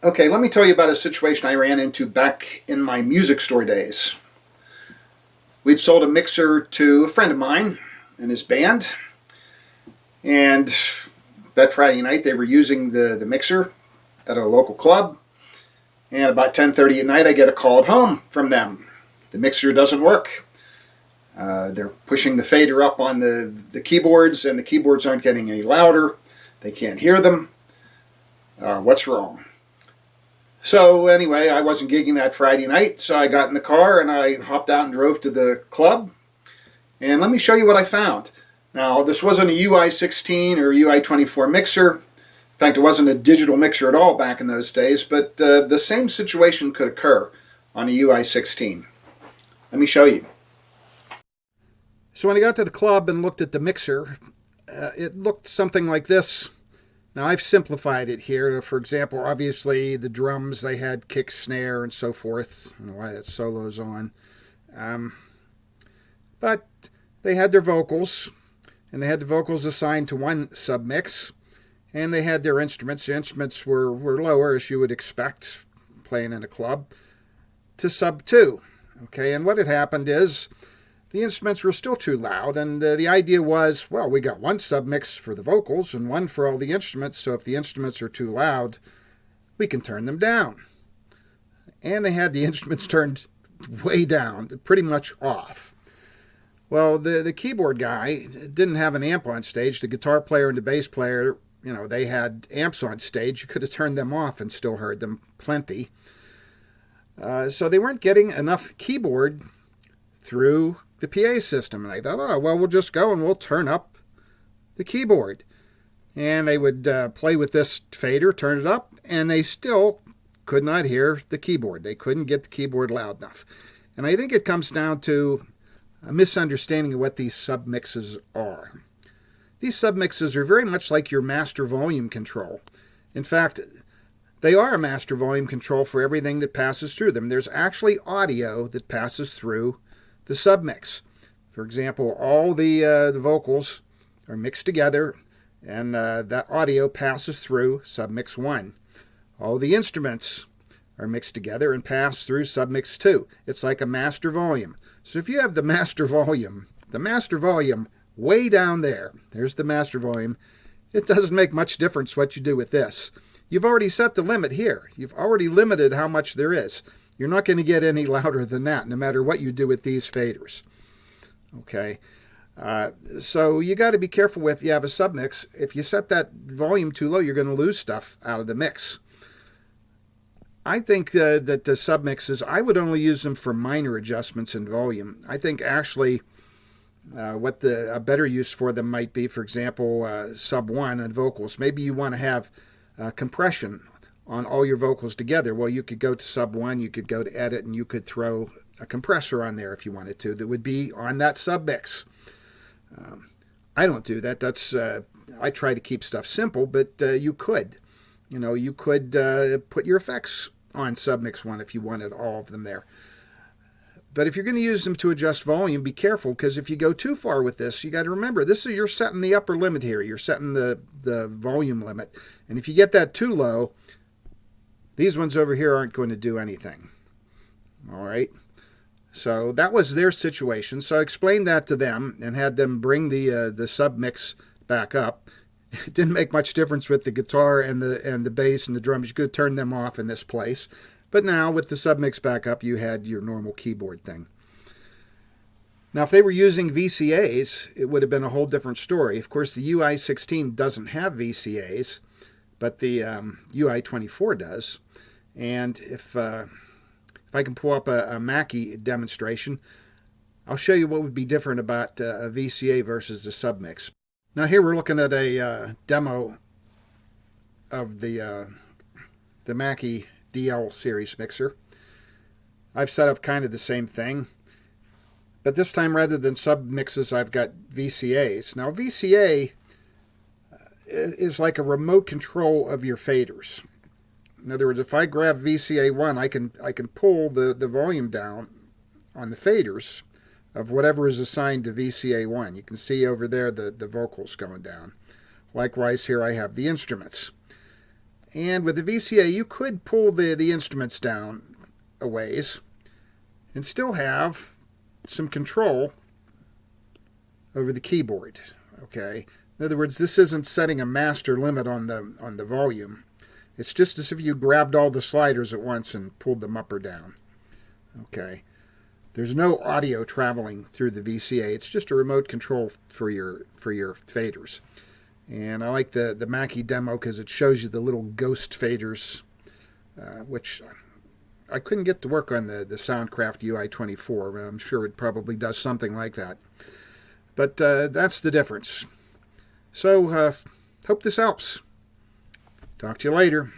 Okay, let me tell you about a situation I ran into back in my music store days. We'd sold a mixer to a friend of mine and his band, and that Friday night they were using the mixer at a local club, and about 10:30 at night I get a call at home from them. The mixer doesn't work. They're pushing the fader up on the keyboards, and the keyboards aren't getting any louder. They can't hear them. What's wrong? So anyway, I wasn't gigging that Friday night, so I got in the car and I hopped out and drove to the club. And let me show you what I found. Now, this wasn't a UI16 or UI24 mixer. In fact, it wasn't a digital mixer at all back in those days, but the same situation could occur on a UI16. Let me show you. So when I got to the club and looked at the mixer, it looked something like this. Now, I've simplified it here. For example, obviously the drums, they had kick, snare, and so forth. I don't know why that solo's on. But they had their vocals, and they had the vocals assigned to one submix, and they had their instruments. The instruments were lower, as you would expect, playing in a club, to sub 2. Okay, and what had happened is the instruments were still too loud, and the idea was, well, we got one submix for the vocals and one for all the instruments, so if the instruments are too loud, we can turn them down. And they had the instruments turned way down, pretty much off. Well, the keyboard guy didn't have an amp on stage. The guitar player and the bass player, you know, they had amps on stage. You could have turned them off and still heard them plenty. So they weren't getting enough keyboard through the PA system. And I thought, oh, well, we'll just go and we'll turn up the keyboard. And they would play with this fader, turn it up, and they still could not hear the keyboard. They couldn't get the keyboard loud enough. And I think it comes down to a misunderstanding of what these submixes are. These submixes are very much like your master volume control. In fact, they are a master volume control for everything that passes through them. There's actually audio that passes through the submix. For example, all the vocals are mixed together, and that audio passes through submix 1. All the instruments are mixed together and pass through submix 2. It's like a master volume. So if you have the master volume way down there, there's the master volume, it doesn't make much difference what you do with this. You've already set the limit here. You've already limited how much there is. You're not going to get any louder than that, no matter what you do with these faders. Okay, so you got to be careful with, you have a submix. If you set that volume too low, you're going to lose stuff out of the mix. I think that the submixes, I would only use them for minor adjustments in volume. I think actually what a better use for them might be, for example, sub 1 on vocals. Maybe you want to have compression on all your vocals together. Well, you could go to sub 1, you could go to edit, and you could throw a compressor on there if you wanted to that would be on that submix. I don't do that. That's I try to keep stuff simple, but you could. You know, you could put your effects on submix 1 if you wanted all of them there. But if you're going to use them to adjust volume, be careful, because if you go too far with this, you got to remember, you're setting the upper limit here. You're setting the volume limit. And if you get that too low, these ones over here aren't going to do anything. All right? So that was their situation. So I explained that to them and had them bring the submix back up. It didn't make much difference with the guitar and the bass and the drums. You could turn them off in this place. But now with the submix back up, you had your normal keyboard thing. Now, if they were using VCAs, it would have been a whole different story. Of course, the UI16 doesn't have VCAs, but the UI24 does. And if I can pull up a Mackie demonstration, I'll show you what would be different about a VCA versus a submix. Now here we're looking at a demo of the Mackie DL series mixer. I've set up kind of the same thing, but this time rather than submixes, I've got VCAs. Now VCA is like a remote control of your faders. In other words, if I grab VCA 1, I can pull the volume down on the faders of whatever is assigned to VCA 1. You can see over there the vocals going down. Likewise, here I have the instruments. And with the VCA, you could pull the instruments down a ways and still have some control over the keyboard. Okay. In other words, this isn't setting a master limit on the volume. It's just as if you grabbed all the sliders at once and pulled them up or down. Okay. There's no audio traveling through the VCA. It's just a remote control for your faders. And I like the Mackie demo because it shows you the little ghost faders, which I couldn't get to work on the Soundcraft UI24, but I'm sure it probably does something like that. But that's the difference. So, hope this helps. Talk to you later.